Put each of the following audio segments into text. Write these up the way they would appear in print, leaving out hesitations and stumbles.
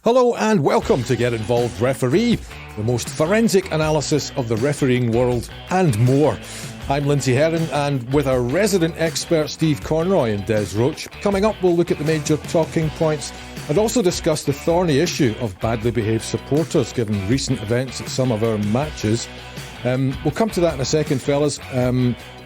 Hello and welcome to Get Involved Referee, the most forensic analysis of the refereeing world and more. I'm Lindsay Herron, and with our resident expert Steve Conroy and Des Roach, coming up we'll look at the major talking points and also discuss the thorny issue of badly behaved supporters given recent events at some of our matches. We'll come to that in a second, fellas,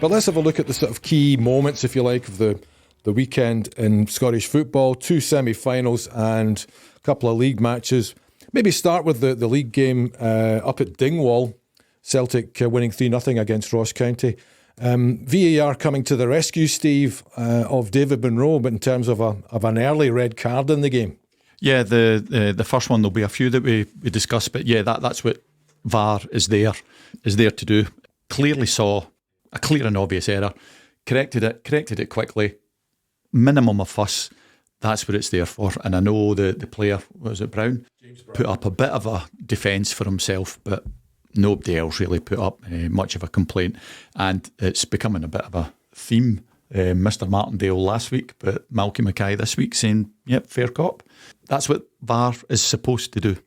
but let's have a look at the sort of key moments, if you like, of the weekend in Scottish football. 2 semi-finals and a couple of league matches. Maybe start with the league game up at Dingwall. Celtic winning 3-0 against Ross County. VAR coming to the rescue, Steve, of David Monroe, but in terms of an early red card in the game. Yeah, the first one, there'll be a few that we discuss, but yeah, that's what VAR is there to do. Clearly saw a clear and obvious error, corrected it quickly, minimum of fuss. That's what it's there for. And I know the player, was it Brown, put up a bit of a defence for himself, but nobody else really put up much of a complaint. And it's becoming a bit of a theme. Mr. Martindale last week, but Malky Mackay this week saying, yep, fair cop. That's what VAR is supposed to do.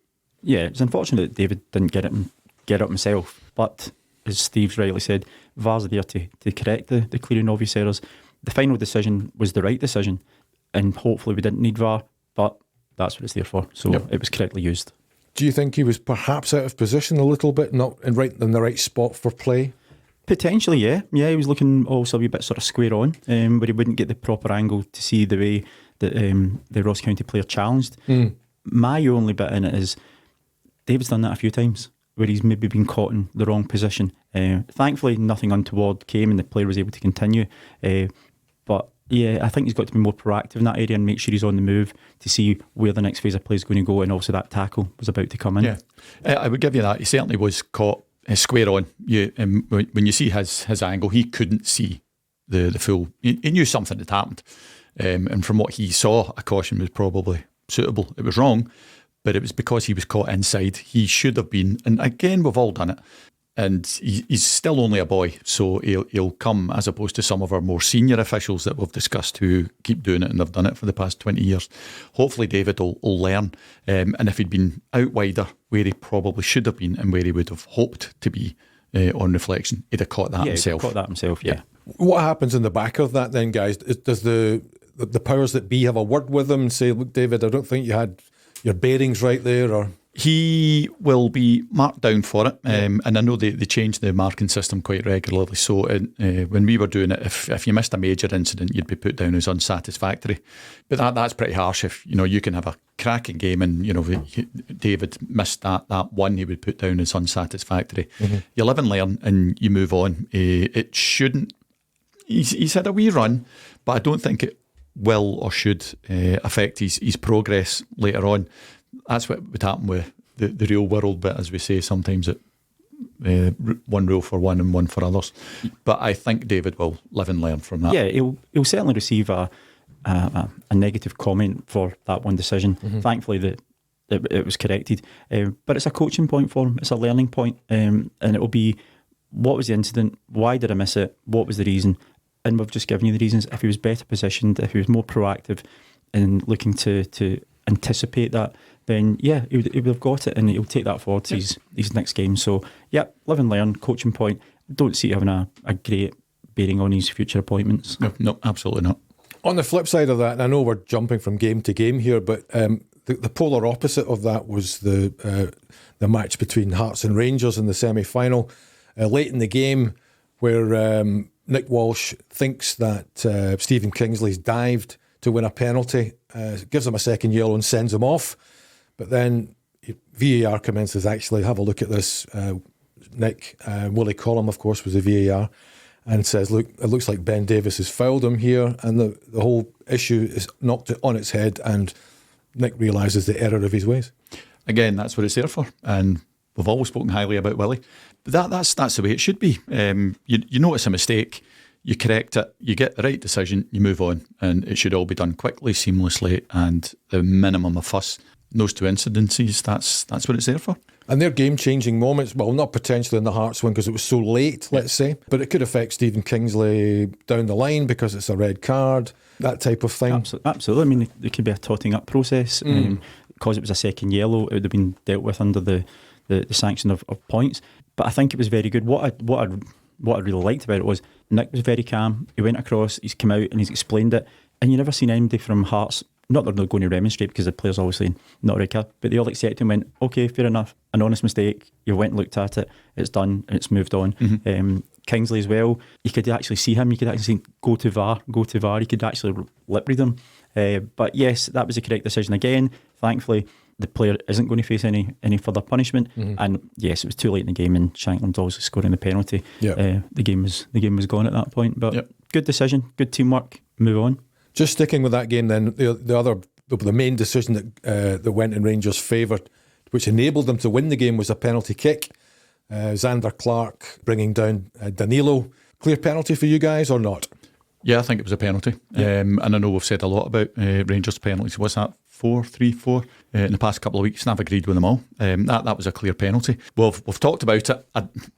Yeah, it's unfortunate that David didn't get it himself. But as Steve's rightly said, VAR's there to correct the clear and obvious errors. The final decision was the right decision, and hopefully we didn't need VAR, but that's what it's there for. So yep, it was correctly used. Do you think he was perhaps out of position a little bit, not in the right spot for play? Potentially, yeah. Yeah, he was looking also a wee bit sort of square on, but he wouldn't get the proper angle to see the way that the Ross County player challenged. My only bit in it is David's done that a few times, where he's maybe been caught in the wrong position. Thankfully, nothing untoward came and the player was able to continue. But yeah, I think he's got to be more proactive in that area and make sure he's on the move to see where the next phase of play is going to go, and also that tackle was about to come in. Yeah, I would give you that. He certainly was caught square on. When you see his angle, he couldn't see the full. He knew something had happened, and from what he saw, a caution was probably suitable. It was wrong, but it was because he was caught inside. He should have been, and again, we've all done it. And he's still only a boy, so he'll come, as opposed to some of our more senior officials that we've discussed who keep doing it and have done it for the past 20 years. Hopefully David will learn, and if he'd been out wider where he probably should have been and where he would have hoped to be on reflection, he'd have caught that himself. He'd caught that himself, yeah. What happens in the back of that then, guys? Does the powers that be have a word with him and say, look, David, I don't think you had your bearings right there, or... He will be marked down for it, and I know they change the marking system quite regularly. So when we were doing it, if you missed a major incident, you'd be put down as unsatisfactory. But that's pretty harsh. If you can have a cracking game, and David missed that one, he would put down as unsatisfactory. Mm-hmm. You live and learn, and you move on. It shouldn't. He's had a wee run, but I don't think it will or should affect his progress later on. That's what would happen with the real world, but as we say, sometimes it one rule for one and one for others. But I think David will live and learn from that. Yeah, he'll certainly receive a negative comment for that one decision. Mm-hmm. Thankfully that it was corrected. But it's a coaching point for him, it's a learning point, and it will be, what was the incident, why did I miss it, what was the reason? And we've just given you the reasons. If he was better positioned, if he was more proactive in looking to anticipate that, then yeah, he would have got it, and he'll take that forward to his next game. So yeah, live and learn, coaching point. Don't see it having a great bearing on his future appointments. No, absolutely not. On the flip side of that, and I know we're jumping from game to game here, but the polar opposite of that was the match between Hearts and Rangers in the semi-final. Late in the game, where Nick Walsh thinks that Stephen Kingsley's dived to win a penalty, gives him a second yellow and sends him off. But then VAR commences, actually, have a look at this. Nick, Willie Collum, of course, was the VAR, and says, look, it looks like Ben Davis has fouled him here, and the whole issue is knocked on its head, and Nick realises the error of his ways. Again, that's what it's there for, and we've always spoken highly about Willie. But that's the way it should be. You notice a mistake, you correct it, you get the right decision, you move on, and it should all be done quickly, seamlessly, and the minimum of fuss. Those two incidences, that's what it's there for. And they're game-changing moments, well, not potentially in the Hearts one because it was so late, let's say, but it could affect Stephen Kingsley down the line because it's a red card, that type of thing. Absolutely. I mean, there could be a totting up process. because it was a second yellow, it would have been dealt with under the sanction of points. But I think it was very good. What I really liked about it was Nick was very calm. He went across, he's come out and he's explained it. And you never seen anybody from Hearts, not that they're not going to remonstrate because the player's obviously not a red card, but they all accepted and went, okay, fair enough, an honest mistake. You went and looked at it, it's done, and it's moved on. Kingsley as well, you could actually see him, you could actually see go to VAR, you could actually lip read him. But yes, that was the correct decision again. Thankfully, the player isn't going to face any further punishment. And yes, it was too late in the game, and Shankland's obviously scoring the penalty. The game was gone at that point. But good decision, good teamwork. Move on. Just sticking with that game, then the main decision that went in Rangers' favour, which enabled them to win the game, was a penalty kick. Xander Clark bringing down Danilo. Clear penalty for you guys or not? Yeah, I think it was a penalty. And I know we've said a lot about Rangers' penalties. Was that 4-3-4 in the past couple of weeks? And I've agreed with them all. That was a clear penalty. Well, we've talked about it.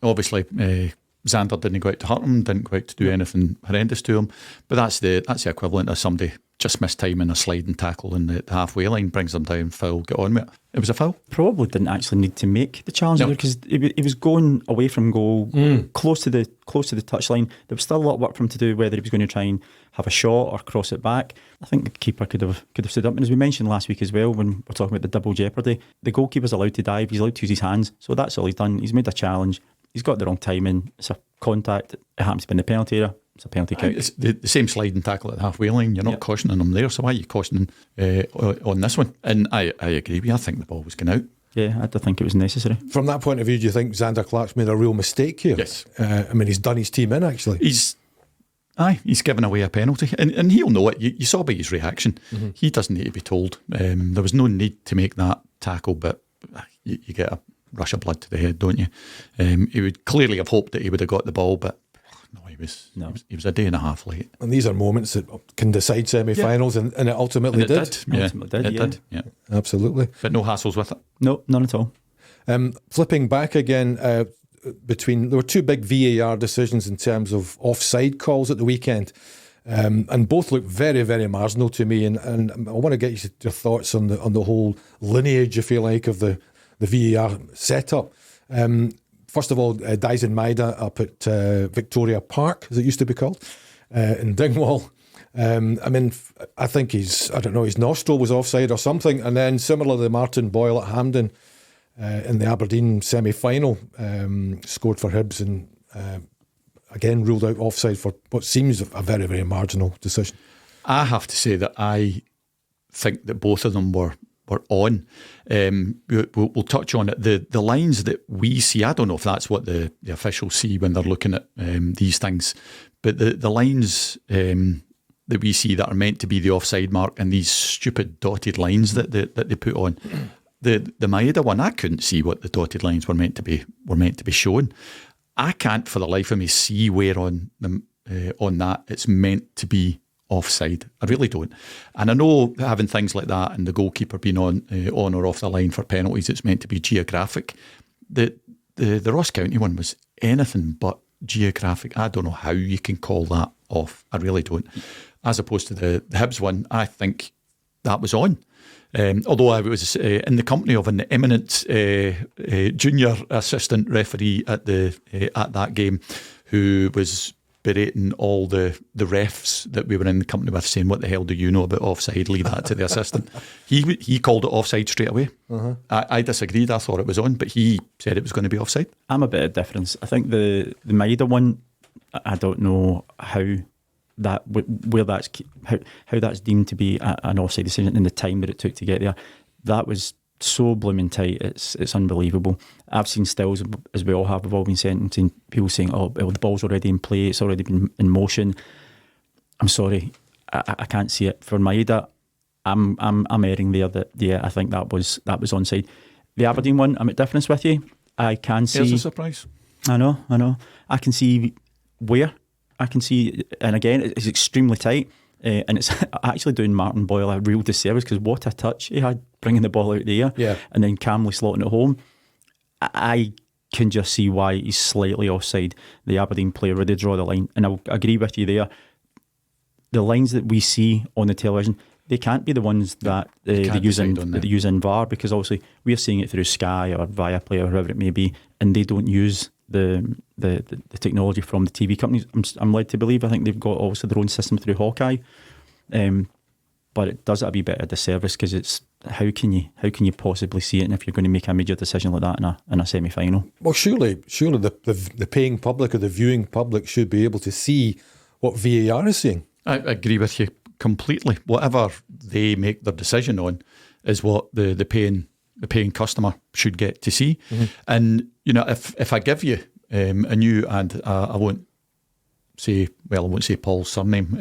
Obviously, Xander didn't go out to hurt him, didn't go out to do anything horrendous to him. But that's the equivalent of somebody just missed time in a sliding tackle in the halfway line, brings them down, foul, get on with it. It was a foul. Probably didn't actually need to make the challenge because he was going away from goal, close to the touchline. There was still a lot of work for him to do, whether he was going to try and have a shot or cross it back. I think the keeper could have stood up. And as we mentioned last week as well, when we're talking about the double jeopardy, the goalkeeper's allowed to dive, he's allowed to use his hands. So that's all he's done. He's made a challenge. He's got the wrong timing. It's a contact. It happens to be in the penalty area. It's a penalty kick. It's the same sliding tackle at the halfway line. You're not cautioning him there, so why are you cautioning on this one? And I agree with you. I think the ball was going out. Yeah, I don't think it was necessary. From that point of view, do you think Xander Clark's made a real mistake here? Yes. I mean, he's done his team in, actually. He's given away a penalty, and he'll know it. You saw by his reaction. He doesn't need to be told. There was no need to make that tackle, but you get a rush of blood to the head, don't you? He would clearly have hoped that he would have got the ball, but no, he was a day and a half late. And these are moments that can decide semi-finals, and it ultimately did. It did. Yeah, absolutely. But no hassles with it. No, none at all. Flipping back again, there were two big VAR decisions in terms of offside calls at the weekend, and both look very, very marginal to me. And I want to get your thoughts on the whole lineage, if you like, of the VAR setup. First of all, Dyson Maeda up at Victoria Park, as it used to be called, in Dingwall. I mean, I think his nostril was offside or something. And then similarly, Martin Boyle at Hampden in the Aberdeen semi-final scored for Hibs and again ruled out offside for what seems a very, very marginal decision. I have to say that I think that both of them were on. We'll touch on it. The lines that we see, I don't know if that's what the officials see when they're looking at these things, but the lines that we see that are meant to be the offside mark and these stupid dotted lines that they put on. The Maeda one, I couldn't see what the dotted lines were meant to be shown. I can't for the life of me see where on that it's meant to be offside. I really don't. And I know having things like that and the goalkeeper being on or off the line for penalties, it's meant to be geographic. The Ross County one was anything but geographic. I don't know how you can call that off. I really don't. As opposed to the Hibs one, I think that was on. Although I was in the company of an eminent junior assistant referee at that game who was berating all the refs that we were in the company with, saying, what the hell do you know about offside? Leave that to the assistant. He called it offside straight away. I disagreed. I thought it was on, but he said it was going to be offside. I'm a bit of difference. I think the Maeda one, I don't know how that's deemed to be an offside decision in the time that it took to get there. That was so blooming tight. It's unbelievable. I've seen stills, as we all have, we've all been sentencing people saying, "Oh, well, the ball's already in play. It's already been in motion." I'm sorry, I can't see it for Maeda. I'm erring there that I think that was onside. The Aberdeen one, I'm at difference with you. I can see. Here's a surprise. I know. I can see where. I can see, and again, it's extremely tight. And it's actually doing Martin Boyle a real disservice because what a touch he had bringing the ball out of the air and then calmly slotting it home. I can just see why he's slightly offside, the Aberdeen player, where they draw the line. And I agree with you there. The lines that we see on the television, they can't be the ones that they use in VAR, because obviously we're seeing it through Sky or Viaplay or whoever it may be, and they don't use the technology from the TV companies. I'm led to believe. I think they've got obviously their own system through Hawkeye, but it does it a wee bit of disservice, because it's how can you possibly see it, and if you're going to make a major decision like that in a semi-final? Well, surely the paying public or the viewing public should be able to see what VAR is saying. I agree with you completely. Whatever they make their decision on is what the paying customer should get to see. Mm-hmm. And if I give you a new, and I won't say Paul's surname,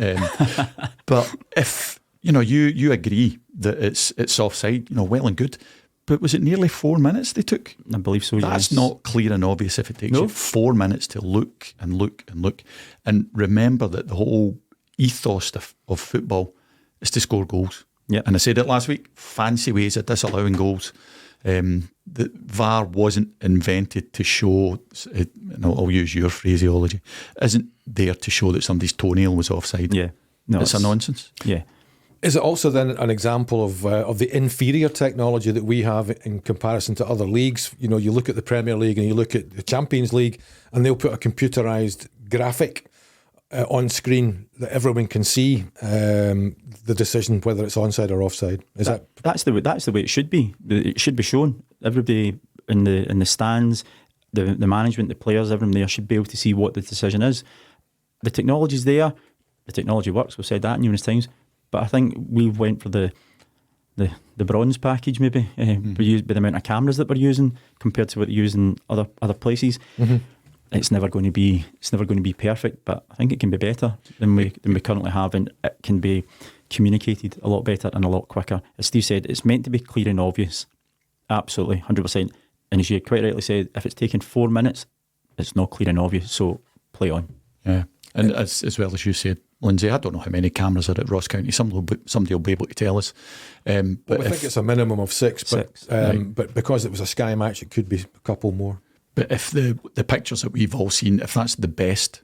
but if you agree that it's offside, well and good. But was it nearly 4 minutes they took? I believe so. That's not clear and obvious if it takes you 4 minutes to look and look and look. And remember that the whole ethos of football is to score goals. Yep. And I said it last week, fancy ways of disallowing goals. The VAR wasn't invented to show, I'll use your phraseology, isn't there to show that somebody's toenail was offside. Yeah. No, it's a nonsense. Yeah. Is it also then an example of the inferior technology that we have in comparison to other leagues? You look at the Premier League and you look at the Champions League, and they'll put a computerised graphic on screen that everyone can see the decision whether it's onside or offside. That's the way it should be. It should be shown. Everybody in the stands, the management, the players, everyone there should be able to see what the decision is. The technology's there. The technology works. We've said that numerous times. But I think we went for the bronze package, maybe, by the amount of cameras that we're using compared to what they use in other places. Mm-hmm. It's never going to be perfect, but I think it can be better than we currently have, and it can be communicated a lot better and a lot quicker. As Steve said, it's meant to be clear and obvious, absolutely 100%. And as you quite rightly said, if it's taken 4 minutes, it's not clear and obvious. So play on. Yeah, and as well as you said, Lindsay, I don't know how many cameras are at Ross County. Somebody will be able to tell us. But I think it's a minimum of six. Right. But because it was a Sky match, it could be a couple more. But if the pictures that we've all seen, if that's the best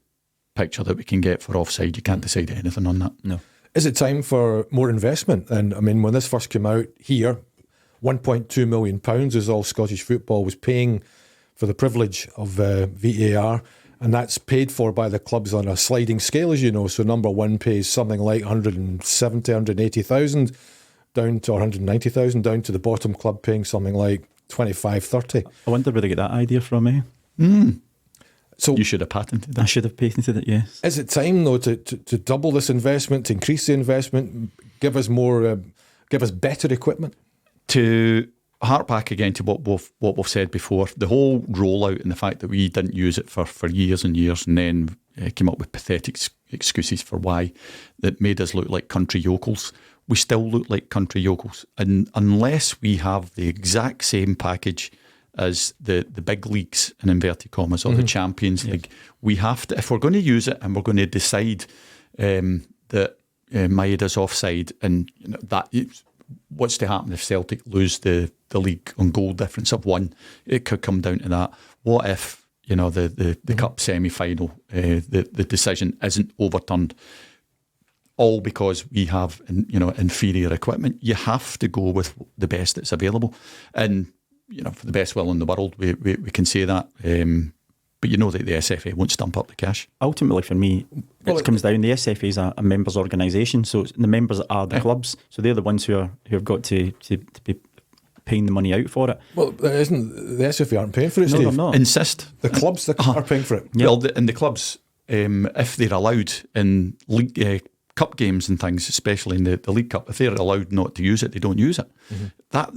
picture that we can get for offside, you can't decide anything on that. No. Is it time for more investment? And I mean, when this first came out here, £1.2 million is all Scottish football was paying for the privilege of VAR. And that's paid for by the clubs on a sliding scale, as you know. So number one pays something like 170, 180,000 down to 190,000, down to the bottom club paying something like 25, 30. I wonder where they get that idea from, eh? So you should have patented it. I should have patented it, yes. Is it time, though, to double this investment, to increase the investment, give us better equipment? To hark back again to what we've said before, the whole rollout and the fact that we didn't use it for years and years, and then came up with pathetic excuses for why, that made us look like country yokels. We still look like country yokels, and unless we have the exact same package as the big leagues, in inverted commas, or the Champions League, we have to, if we're going to use it and we're going to decide that Maeda's offside, and that. What's to happen if Celtic lose the league on goal difference of 1? It could come down to that. What if the cup semi-final, the decision isn't overturned, all because we have inferior equipment? You have to go with the best that's available, and for the best will in the world, we can say that. But that the SFA won't stump up the cash. Ultimately, for me, it comes down. The SFA is a members' organisation, so the members are the clubs. So they're the ones who have got to be paying the money out for it. Well, isn't the SFA aren't paying for it, No, Steve? they're not. Insist. The clubs are paying for it. Yep. Well, and the clubs, if they're allowed in league cup games and things, especially in the League Cup, if they're allowed not to use it, they don't use it. Mm-hmm. That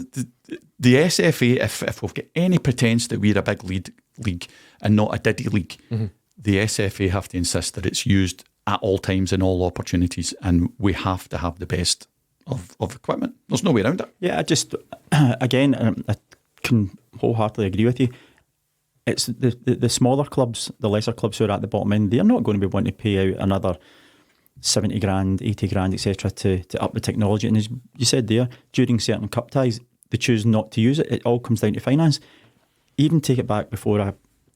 the SFA, if we've got any pretence that we're a big league and not a diddy league, the SFA have to insist that it's used at all times in all opportunities, and we have to have the best of equipment. There's no way around it. Yeah, I can wholeheartedly agree with you. It's the smaller clubs, the lesser clubs who are at the bottom end, they're not going to be wanting to pay out another 70 grand, 80 grand, etc. to up the technology. And as you said there, during certain cup ties, they choose not to use it. It all comes down to finance. Even take it back before I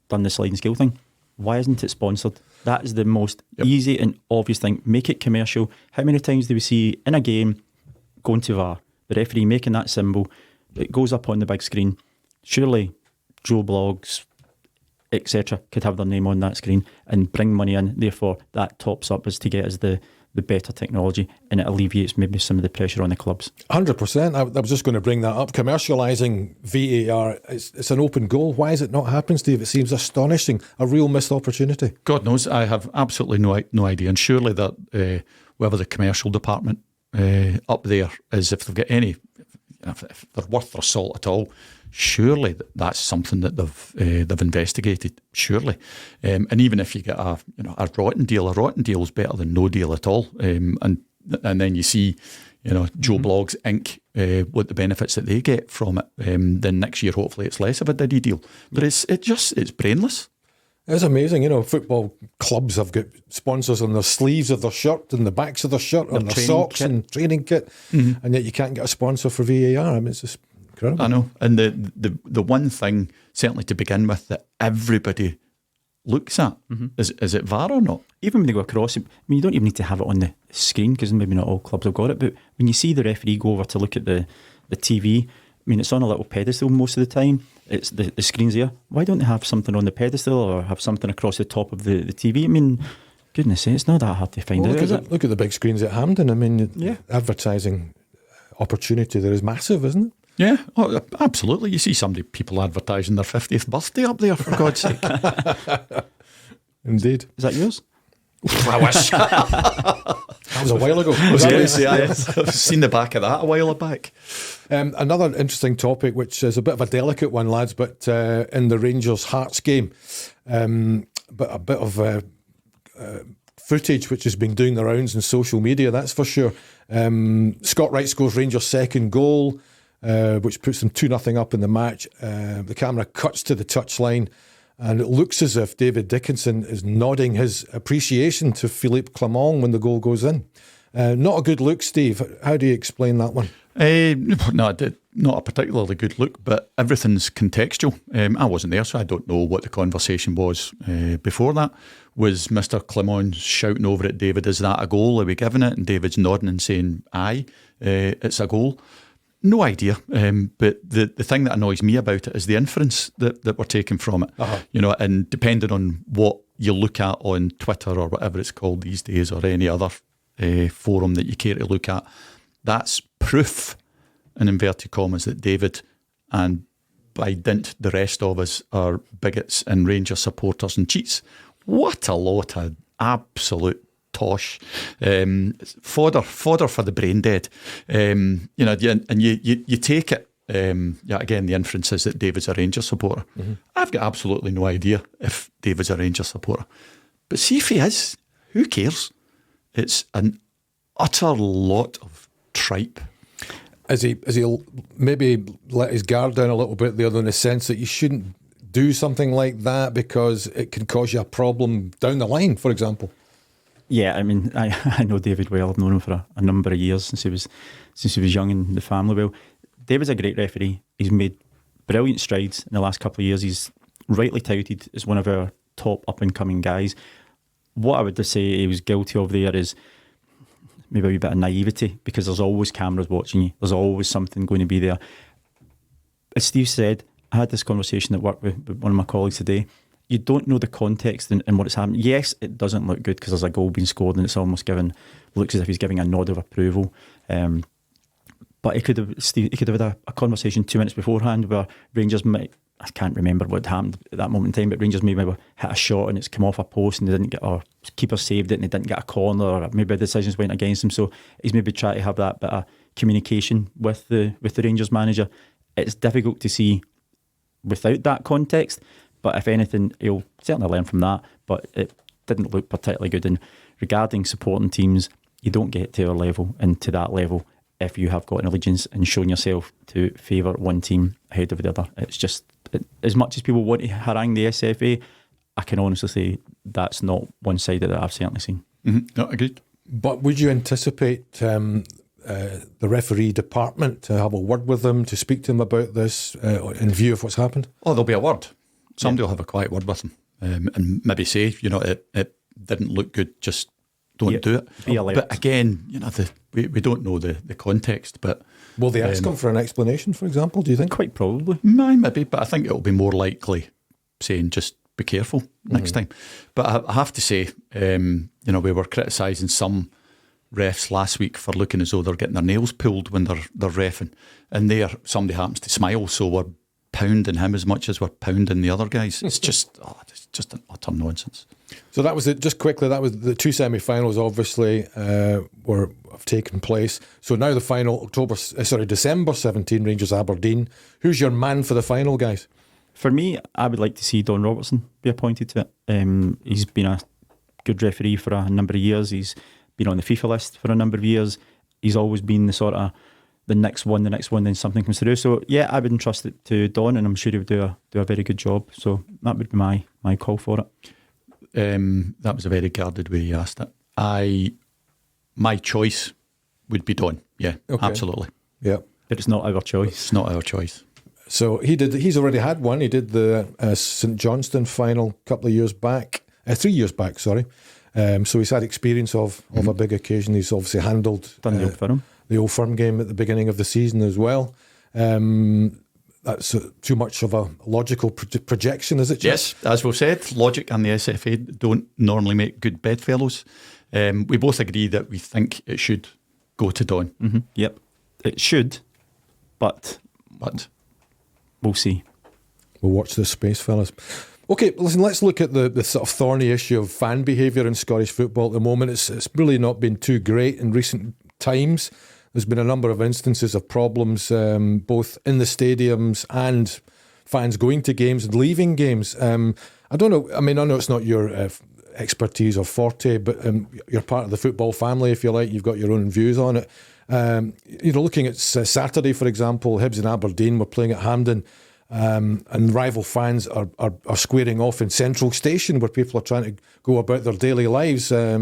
done the sliding scale thing. Why isn't it sponsored? That is the most easy and obvious thing. Make it commercial. How many times do we see in a game going to VAR, the referee making that symbol, it goes up on the big screen. Surely Joe Blogs, etc., could have their name on that screen and bring money in. Therefore, that tops up as to get us the better technology, and it alleviates maybe some of the pressure on the clubs. 100%. I was just going to bring that up. Commercialising VAR, it's an open goal. Why has it not happened, Steve? It seems astonishing. A real missed opportunity. God knows, I have absolutely no idea. And surely that whether the commercial department up there is, if they've got any, if they're worth their salt at all, surely that's something that they've investigated. Surely, and even if you get a rotten deal is better than no deal at all. And then you see, Joe Blogs Inc. What the benefits that they get from it. Then next year, hopefully, it's less of a diddy deal. But it's brainless. It's amazing, football clubs have got sponsors on their sleeves of their shirt and the backs of their shirt, on their socks kit. And training kit, and yet you can't get a sponsor for VAR. I mean, it's just incredible. I know. And the one thing, certainly to begin with, that everybody looks at is it VAR or not? Even when they go across it, I mean, you don't even need to have it on the screen, because maybe not all clubs have got it, but when you see the referee go over to look at the TV, I mean, it's on a little pedestal most of the time. It's the screen's there. Why don't they have something on the pedestal or have something across the top of the TV? I mean, goodness sake, it's not that hard to find out, is it? Look at the big screens at Hampden. I mean, advertising opportunity there is massive, isn't it? Yeah, absolutely. You see people advertising their 50th birthday up there, for God's sake. Indeed. Is that yours? I wish. That was a while ago. I've seen the back of that a while back. Another interesting topic, which is a bit of a delicate one, lads, but in the Rangers Hearts game, but a bit of footage which has been doing the rounds in social media, that's for sure. Scott Wright scores Rangers' second goal, which puts them 2-0 up in the match. The camera cuts to the touchline, and it looks as if David Dickinson is nodding his appreciation to Philippe Clement when the goal goes in. Not a good look, Steve. How do you explain that one? No, not a particularly good look, but everything's contextual. I wasn't there, so I don't know what the conversation was before that. Was Mr. Clement shouting over at David, is that a goal? Are we giving it? And David's nodding and saying, aye, it's a goal. No idea, but the thing that annoys me about it is the inference that we're taking from it. And depending on what you look at on Twitter or whatever it's called these days, or any other forum that you care to look at, that's proof, in inverted commas, that David, and by dint the rest of us, are bigots and Rangers supporters and cheats. What a lot of absolute tosh, fodder for the brain dead. And you take it. Again, the inference is that David's a Rangers supporter. I've got absolutely no idea if David's a Rangers supporter, but see if he is, who cares? It's an utter lot of tripe. Has he maybe let his guard down a little bit there, in the sense that you shouldn't do something like that because it can cause you a problem down the line, for example? Yeah, I mean, I know David well. I've known him for a number of years since he was young in the family. Well, David's a great referee. He's made brilliant strides in the last couple of years. He's rightly touted as one of our top up-and-coming guys. What I would just say he was guilty of there is maybe a wee bit of naivety, because there's always cameras watching you. There's always something going to be there. As Steve said, I had this conversation at work with one of my colleagues today. You don't know the context and what it's happening. Yes, it doesn't look good because there's a goal being scored and it's almost looks as if he's giving a nod of approval. But he could have had a conversation 2 minutes beforehand where Rangers might, I can't remember what happened at that moment in time, but Rangers maybe hit a shot and it's come off a post and they didn't get, or keeper saved it and they didn't get a corner, or maybe decisions went against him. So he's maybe trying to have that bit of communication with the Rangers manager. It's difficult to see without that context. But if anything, he'll certainly learn from that. But it didn't look particularly good. And regarding supporting teams, you don't get to our level and to that level if you have got an allegiance and shown yourself to favour one team ahead of the other. It's just, as much as people want to harangue the SFA, I can honestly say that's not one-sided that I've certainly seen. No, agreed. But would you anticipate the referee department to have a word with them, to speak to them about this in view of what's happened? Oh, there'll be a word. Somebody will have a quiet word with him and maybe say, it didn't look good, just don't do it. Be alert. But again, we don't know the context. But Will they ask him for an explanation, for example, do you think? Quite probably. maybe, but I think it'll be more likely saying just be careful next time. But I have to say, we were criticising some refs last week for looking as though they're getting their nails pulled when they're reffing, and there somebody happens to smile, so we're pounding him as much as we're pounding the other guys. It's just an utter nonsense. So that was it. Just quickly, that was the two semi-finals. Obviously, have taken place. So now the final, December 17, Rangers Aberdeen. Who's your man for the final, guys? For me, I would like to see Don Robertson be appointed to it. He's been a good referee for a number of years. He's been on the FIFA list for a number of years. He's always been the sort of the next one, then something comes through. So yeah, I would entrust it to Don, and I'm sure he would do a very good job. So that would be my call for it. That was a very guarded way you asked it. My choice would be Don. Yeah, okay. Absolutely. Yeah, but it's not our choice. It's not our choice. So he's already had one. He did the St Johnstone final a couple of years back, 3 years back. Sorry. So he's had experience of a big occasion. He's obviously handled the Old Firm game at the beginning of the season as well. That's too much of a logical projection, is it, Jeff? Yes, as we've said, logic and the SFA don't normally make good bedfellows. We both agree that we think it should go to Don. Mm-hmm. Yep, it should, but we'll see. We'll watch this space, fellas. Okay, listen, let's look at the sort of thorny issue of fan behaviour in Scottish football at the moment. It's really not been too great in recent times. There's been a number of instances of problems, both in the stadiums and fans going to games and leaving games. I don't know. I mean, I know it's not your expertise or forte, but you're part of the football family, if you like. You've got your own views on it. Looking at Saturday, for example, Hibs and Aberdeen were playing at Hampden, and rival fans are squaring off in Central Station, where people are trying to go about their daily lives. I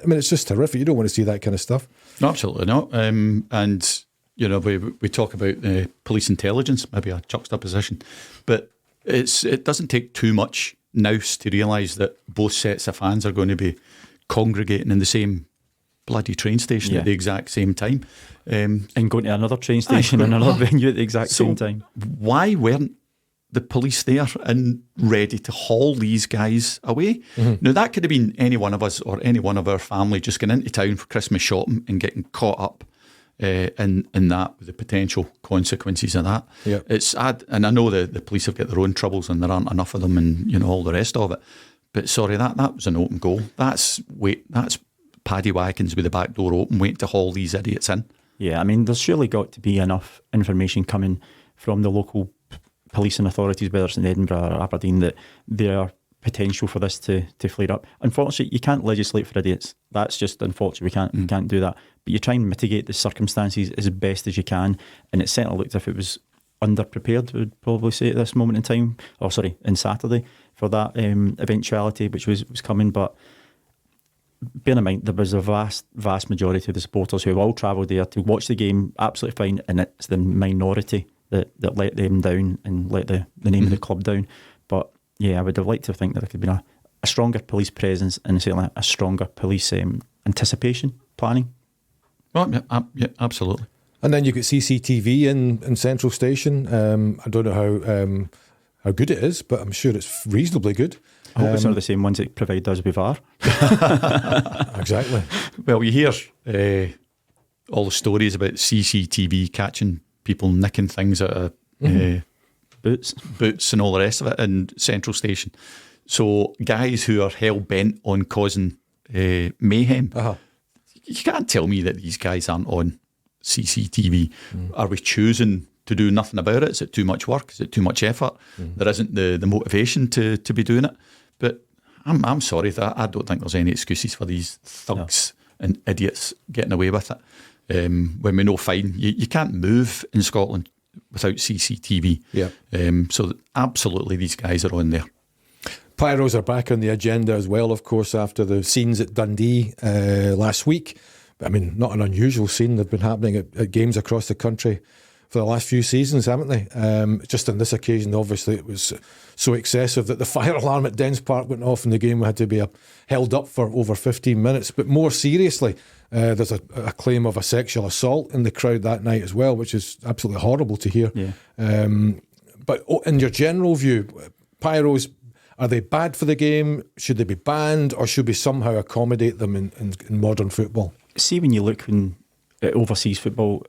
mean, it's just horrific. You don't want to see that kind of stuff. No, absolutely not. And we talk about police intelligence, maybe a juxtaposition, but it doesn't take too much nous to realise that both sets of fans are going to be congregating in the same bloody train station at the exact same time, and going to another train station in another venue at the exact same time. Why weren't the police there and ready to haul these guys away? Mm-hmm. Now, that could have been any one of us or any one of our family just going into town for Christmas shopping and getting caught up in that, with the potential consequences of that. Yep. And I know the police have got their own troubles and there aren't enough of them, and all the rest of it. But sorry, that was an open goal. That's paddy wagons with the back door open, waiting to haul these idiots in. Yeah, I mean, there's surely got to be enough information coming from the local policing authorities, whether it's in Edinburgh or Aberdeen, that there are potential for this to flare up. Unfortunately, you can't legislate for idiots. That's just unfortunate. We can't do that. But you try and mitigate the circumstances as best as you can. And it certainly looked as if it was underprepared, I would probably say, at this moment in time. In Saturday, for that eventuality which was coming. But bear in mind, there was a vast majority of the supporters who have all travelled there to watch the game, absolutely fine, and it's the minority that let them down and let the name of the club down. But yeah, I would have liked to think that there could have been a stronger police presence and certainly a stronger police anticipation planning. Well, yeah, absolutely. And then you get CCTV in Central Station. I don't know how good it is, but I'm sure it's reasonably good. I hope it's not the same ones that provide us with VAR. Exactly. Well, you hear all the stories about CCTV catching people nicking things out of boots and all the rest of it in Central Station. So guys who are hell-bent on causing mayhem, you can't tell me that these guys aren't on CCTV. Are we choosing to do nothing about it? Is it too much work? Is it too much effort? There isn't the motivation to be doing it. But I'm sorry that I don't think there's any excuses for these thugs and idiots getting away with it. When we know fine, you can't move in Scotland without CCTV. Yeah. So absolutely, these guys are on there. Pyros are back on the agenda as well, of course, after the scenes at Dundee last week. I mean, not an unusual scene. They've been happening at games across the country for the last few seasons, haven't they? Just on this occasion, obviously, it was so excessive that the fire alarm at Dens Park went off and the game had to be held up for over 15 minutes. But more seriously, there's a claim of a sexual assault in the crowd that night as well, which is absolutely horrible to hear. Yeah. But in your general view, pyros, are they bad for the game? Should they be banned, or should we somehow accommodate them in modern football? See, when you look at overseas football,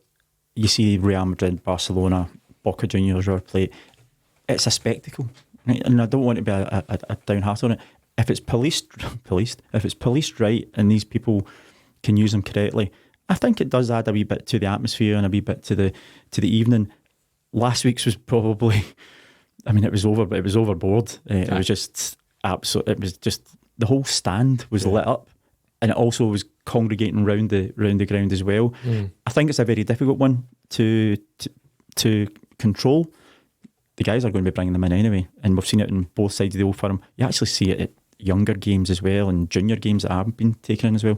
you see Real Madrid, Barcelona, Boca Juniors River Plate. It's a spectacle, right? And I don't want to be a downheart on it. If it's policed, if it's policed right, and these people can use them correctly, I think it does add a wee bit to the atmosphere and a wee bit to the evening. Last week's was probably, I mean, it was overboard. It was just absolute. It was just the whole stand was lit up, and it also was congregating round the ground as well. I think it's a very difficult one to control. The guys are going to be bringing them in anyway, and we've seen it on both sides of the Old Firm. You actually see it at younger games as well, and junior games that have been taken in as well.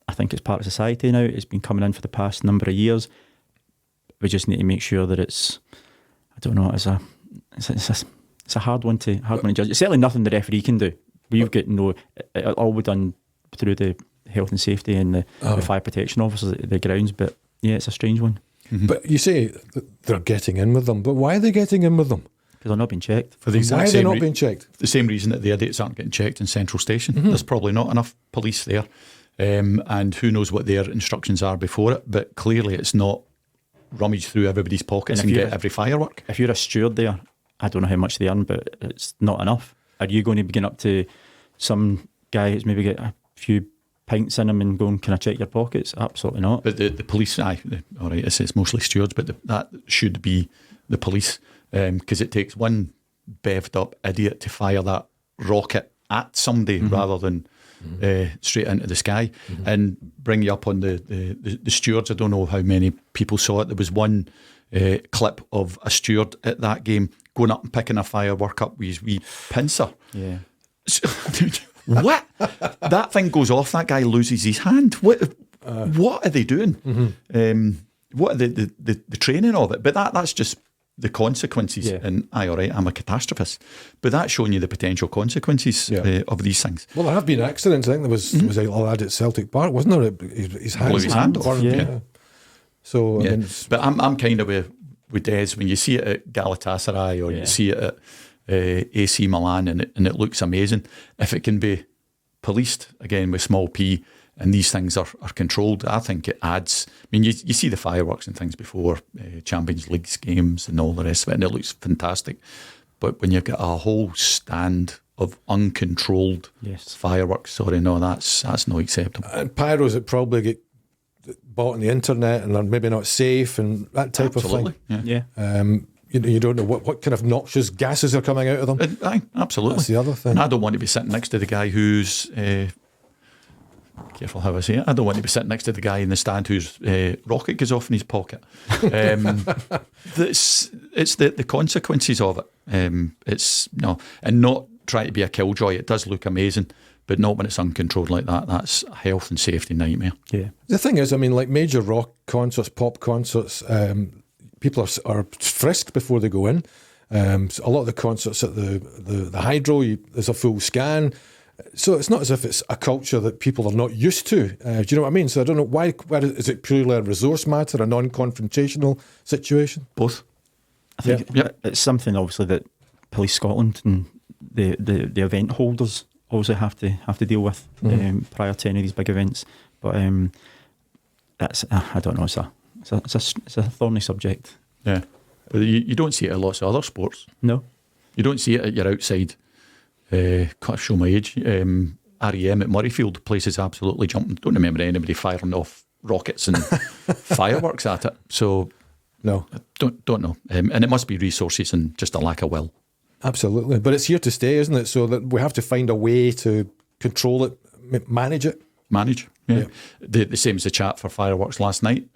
I think it's part of society now. It's been coming in for the past number of years. We just need to make sure that it's, I don't know, it's a hard one to judge. It's certainly nothing the referee can do. We've got it all be done through the health and safety and the fire protection officers at the grounds. But yeah, it's a strange one. Mm-hmm. But you say they're getting in with them, but why are they getting in with them? Because they're not being checked. For the why are they not being checked? The same reason that the idiots aren't getting checked in Central Station. Mm-hmm. There's probably not enough police there. And who knows what their instructions are before it, but clearly it's not rummage through everybody's pockets and get every firework. If you're a steward there, I don't know how much they earn, but it's not enough. Are you going to begin up to some guy who's maybe got a few pints in him and going, can I check your pockets? Absolutely not. But the police, all right, it's mostly stewards, but that should be the police, because it takes one bevved up idiot to fire that rocket at somebody rather than straight into the sky. And bring you up on the stewards. I don't know how many people saw it. There was one clip of a steward at that game going up and picking a firework up with his wee pincer. Yeah. What? That thing goes off, that guy loses his hand. What are they doing? What are the training of it? But that's just the consequences. Yeah. And all right, I'm a catastrophist, but that's showing you the potential consequences of these things. Well, there have been accidents. I think there was a lad at Celtic Park, wasn't there? His hand off. Yeah. So, yeah. I mean, but I'm kind of with Des, when you see it at Galatasaray or you see it at AC Milan and it looks amazing. If it can be policed, again with small p, and these things are controlled, I think it adds. I mean, you see the fireworks and things before Champions League games and all the rest of it, and it looks fantastic. But when you've got a whole stand of uncontrolled fireworks, that's not acceptable. And pyros that probably get bought on the internet and they're maybe not safe and that type of thing. Yeah. You don't know what kind of noxious gases are coming out of them. Absolutely. That's the other thing. And I don't want to be sitting next to the guy who's careful how I say it. I don't want to be sitting next to the guy in the stand whose rocket goes off in his pocket. It's the consequences of it. It's and not try to be a killjoy. It does look amazing, but not when it's uncontrolled like that. That's a health and safety nightmare. Yeah. The thing is, I mean, like major rock concerts, pop concerts, people are frisked before they go in. So a lot of the concerts at the Hydro, there's a full scan. So it's not as if it's a culture that people are not used to. Do you know what I mean? So I don't know why is it purely a resource matter, a non-confrontational situation? Both. I think it's something obviously that Police Scotland and the event holders also have to deal with prior to any of these big events. But that's I don't know. It's a thorny subject. Yeah, but you don't see it in lots of other sports. No, you don't see it at your outside. Can't show my age. REM at Murrayfield, the place is absolutely jumping. Don't remember anybody firing off rockets and fireworks at it. So no, don't know. And it must be resources and just a lack of will. Absolutely, but it's here to stay, isn't it? So that we have to find a way to control it, manage it. Yeah. The same as the chat for fireworks last night.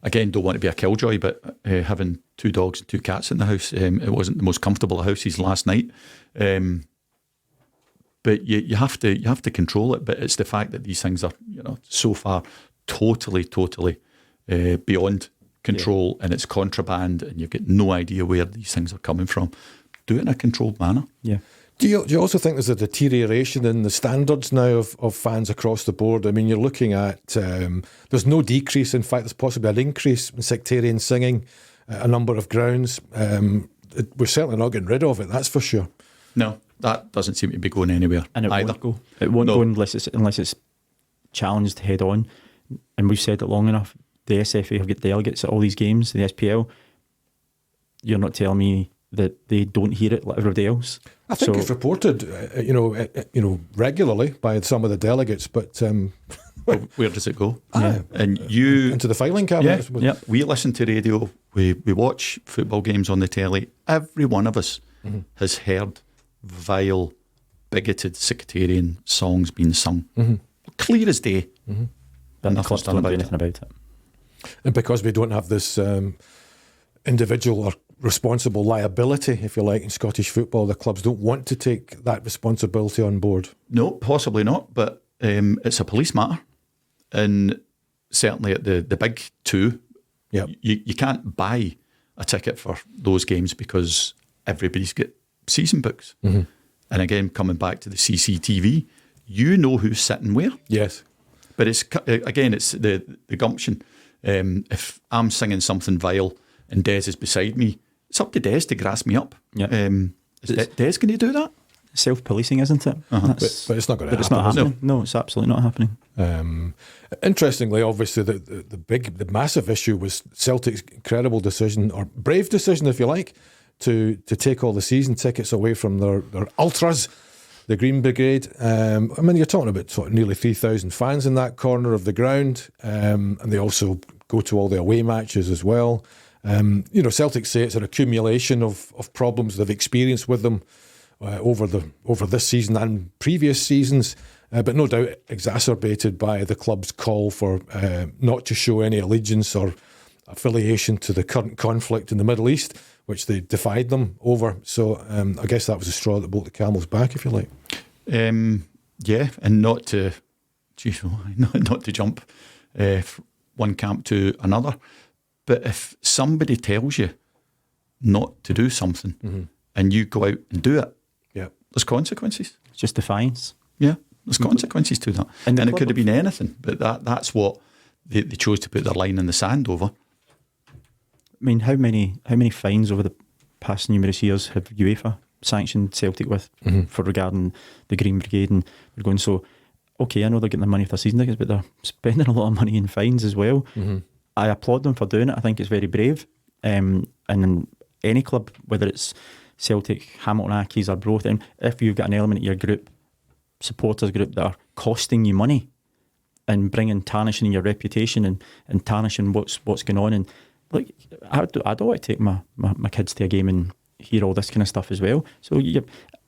Again, don't want to be a killjoy, but having 2 dogs and 2 cats in the house, it wasn't the most comfortable of houses last night. But you have to control it. But it's the fact that these things are so far totally beyond control and it's contraband and you've got no idea where these things are coming from, do it in a controlled manner. Yeah. Do you also think there's a deterioration in the standards now of fans across the board? I mean, you're looking at, there's no decrease. In fact, there's possibly an increase in sectarian singing at a number of grounds. We're certainly not getting rid of it, that's for sure. No, that doesn't seem to be going anywhere And it either. won't go. It won't go unless it's challenged head on. And we've said it long enough. The SFA have got delegates at all these games, the SPL. You're not telling me that they don't hear it like everybody else. I think it's reported, regularly by some of the delegates, but Where does it go? and into the filing cabinet. Yeah. We listen to radio. We watch football games on the telly. Every one of us has heard vile, bigoted, sectarian songs being sung, clear as day. But the clubs don't do anything about it. And because we don't have this individual or responsible liability, if you like, in Scottish football, the clubs don't want to take that responsibility on board. No, possibly not, but it's a police matter. And certainly at the big two, you can't buy a ticket for those games because everybody's got season books. And again, coming back to the CCTV, you know who's sitting where. Yes. But it's the gumption. If I'm singing something vile and Des is beside me, it's up to Des to grass me up. Yeah. Is Des going to do that? Self-policing, isn't it? But it's not going to happen. But it's not happening. No, it's absolutely not happening. Interestingly, obviously, the massive issue was Celtic's incredible decision, or brave decision, if you like, to take all the season tickets away from their ultras, the Green Brigade. I mean, you're talking about nearly 3,000 fans in that corner of the ground, and they also go to all the away matches as well. Celtic say it's an accumulation of problems they've experienced with them over this season and previous seasons, but no doubt exacerbated by the club's call for not to show any allegiance or affiliation to the current conflict in the Middle East, which they defied them over. So I guess that was a straw that broke the camel's back, if you like. Yeah, and not to jump one camp to another. But if somebody tells you not to do something and you go out and do it, there's consequences. It's just defiance. Yeah, there's consequences to that. And it could have been anything, but that's what they chose to put their line in the sand over. I mean, how many fines over the past numerous years have UEFA sanctioned Celtic with for regarding the Green Brigade? And we're going, so, okay, I know they're getting their money for their season tickets, but they're spending a lot of money in fines as well. I applaud them for doing it. I think it's very brave. And in any club, whether it's Celtic, Hamilton Accies or Broth, if you've got an element of your group, supporters group, that are costing you money and tarnishing your reputation and tarnishing what's going on. And look, I don't want to take my kids to a game and hear all this kind of stuff as well. So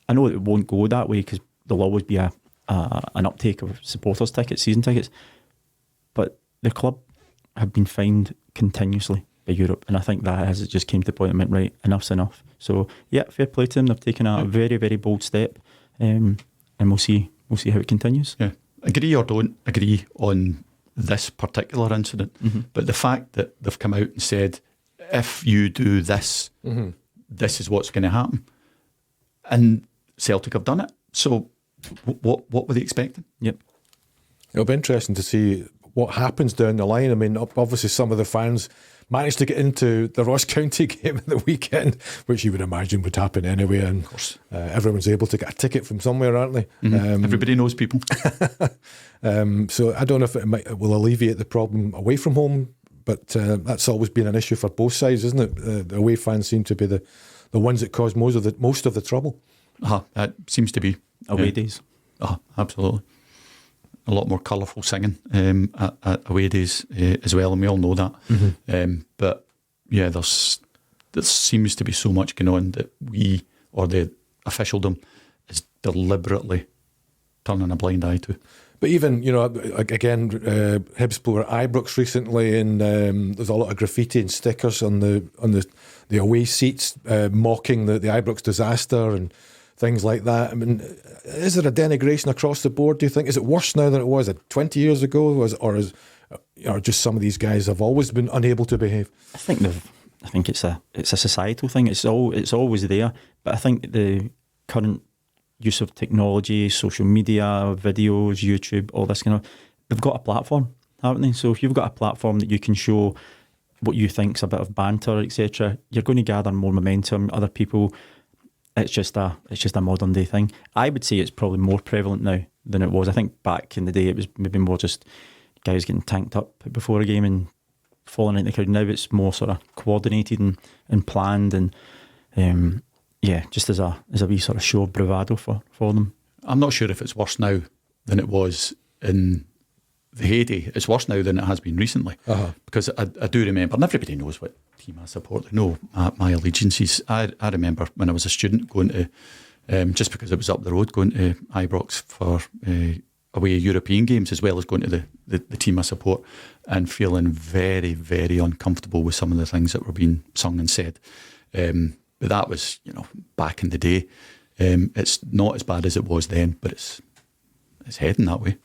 I know it won't go that way because there'll always be an uptake of supporters tickets, season tickets. But the club have been fined continuously by Europe, and I think that as it just came to the point and went, right, enough's enough. So yeah, fair play to them. They've taken a very, very bold step, and we'll see how it continues. Yeah, agree or don't agree on this particular incident, but the fact that they've come out and said, if you do this, this is what's going to happen, and Celtic have done it. So what were they expecting? Yep, it'll be interesting to see what happens down the line. I mean, obviously some of the fans managed to get into the Ross County game at the weekend, which you would imagine would happen anyway, and of course everyone's able to get a ticket from somewhere, aren't they? Everybody knows people. So I don't know if it will alleviate the problem away from home, but that's always been an issue for both sides, isn't it? The away fans seem to be the ones that cause most of the trouble. That seems to be away days. Absolutely. A lot more colourful singing at away days as well, and we all know that. But yeah, there seems to be so much going on that we, or the officialdom, is deliberately turning a blind eye to. But even, again, Hibs were at Ibrox recently, and there's a lot of graffiti and stickers on the away seats mocking the Ibrox disaster and things like that. I mean, is there a denigration across the board, do you think? Is it worse now than it was 20 years ago? Or is or just some of these guys have always been unable to behave? I think it's a societal thing. It's always there, but I think the current use of technology, social media, videos, YouTube, all this kind of, they've got a platform, haven't they? So if you've got a platform that you can show what you think's a bit of banter, etc., you're going to gather more momentum. Other people, it's just a modern day thing. I would say it's probably more prevalent now than it was. I think back in the day it was maybe more just guys getting tanked up before a game and falling into the crowd. Now it's more sort of coordinated and planned, and just as a wee sort of show of bravado for them. I'm not sure if it's worse now than it was in the heyday. It's worse now than it has been recently, because I do remember, and everybody knows what team I support. They know my allegiances. I remember when I was a student going to, just because it was up the road, going to Ibrox for away European games, as well as going to the team I support, and feeling very, very uncomfortable with some of the things that were being sung and said. But that was, back in the day. It's not as bad as it was then, but it's heading that way.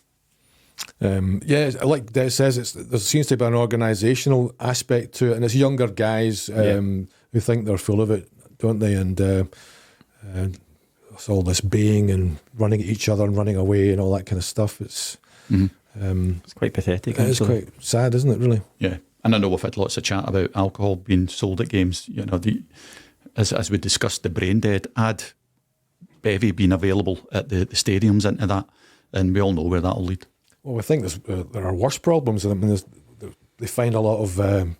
Like Des says, there seems to be an organisational aspect to it, and it's younger guys who think they're full of it, don't they? And it's all this baying and running at each other and running away and all that kind of stuff. It's quite pathetic. It's quite sad, isn't it? Really? Yeah, and I know we've had lots of chat about alcohol being sold at games. As we discussed, the Brain Dead ad bevy being available at the stadiums into that, and we all know where that'll lead. Well, I think there are worse problems. I mean, they find a lot of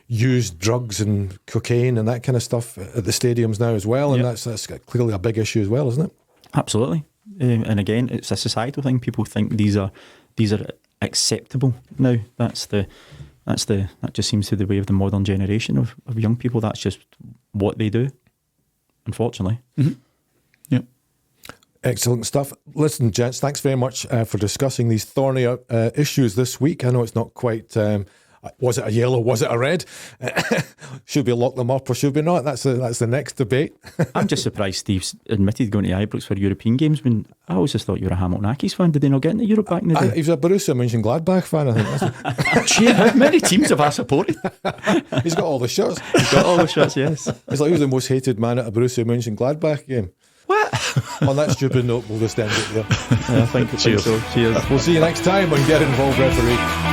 used drugs and cocaine and that kind of stuff at the stadiums now as well, and that's clearly a big issue as well, isn't it? Absolutely. And again, it's a societal thing. People think these are acceptable now. That just seems to be the way of the modern generation of young people. That's just what they do, unfortunately. Mm-hmm. Yeah. Excellent stuff. Listen, gents, thanks very much for discussing these thorny issues this week. I know it's not quite... was it a yellow? Was it a red? Should we lock them up or should we not? That's the next debate. I'm just surprised Steve's admitted going to Ibrox for European games, when I always just thought you were a Hamilton Accies fan. Did they not get into Europe back in the day? He was a Borussia Mönchengladbach fan, I think. Gee, how many teams have I supported? He's got all the shirts. Yes. It's like he was the most hated man at a Borussia Mönchengladbach game. What? On that stupid note, we'll just end it there. I think so. Cheers. We'll see you next time on Get Involved Referee.